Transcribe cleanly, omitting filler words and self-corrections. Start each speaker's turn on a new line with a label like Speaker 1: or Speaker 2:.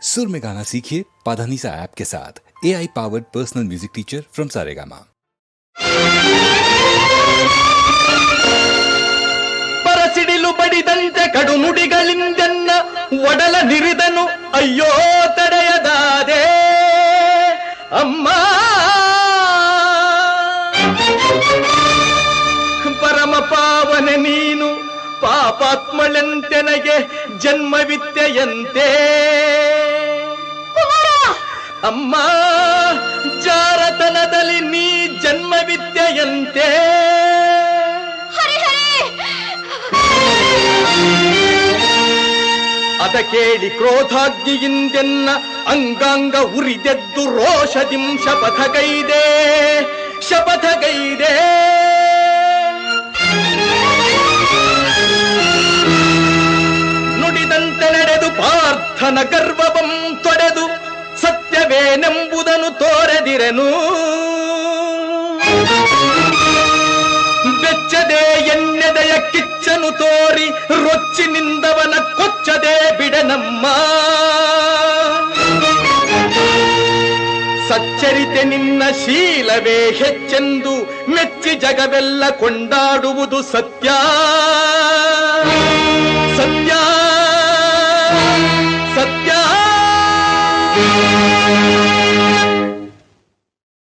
Speaker 1: सुर में गाना सीखिए पाधानीसा ऐप के साथ। AI powered personal music teacher from Saregama.
Speaker 2: ಪರಸಿಡಿಲು ಬಡಿದಂತೆ ಕಡು ನುಡಿಗಳಿಂದೆನ್ನ ಒಡಲ ನಿರಿದನು ಅಯ್ಯೋ ತಡೆಯದಾದೆ ಅಮ್ಮ. ಪರಮ ಪಾವನೆ ನೀನು ಪಾಪಾತ್ಮಳೆಂತೆನಗೆ ಜನ್ಮವಿತ್ತೆಯಂತೆ ಅಮ್ಮ. ಜಾರತನದಲ್ಲಿ ನೀ ಜನ್ಮವಿದ್ಯೆಯಂತೆ ಅದ ಕೇಳಿ ಕ್ರೋಧಾಗ್ನಿಯಿಂದೆನ್ನ ಅಂಗಾಂಗ ಉರಿದೆದ್ದು ರೋಷದಿಂ ಶಪಥಗೈದೆ ಶಪಥಗೈದೆ. ನುಡಿದಂತೆ ನಡೆದು ಪಾರ್ಥನ ಗರ್ವವಂ ತೊಡೆದು ಸತ್ಯವೇನೆಂಬುದನ್ನು ತೋರೆದಿರೆನು. ಬೆಚ್ಚದೆ ಎಣ್ಣೆದೆಯ ಕಿಚ್ಚನು ತೋರಿ ರೊಚ್ಚಿನಿಂದವನ ಕೊಚ್ಚದೆ ಬಿಡನಮ್ಮ. ಸಚ್ಚರಿತೆ ನಿನ್ನ ಶೀಲವೇ ಹೆಚ್ಚೆಂದು ಮೆಚ್ಚಿ ಜಗವೆಲ್ಲ ಕೊಂಡಾಡುವುದು ಸತ್ಯ ಸತ್ಯ ಸತ್ಯ.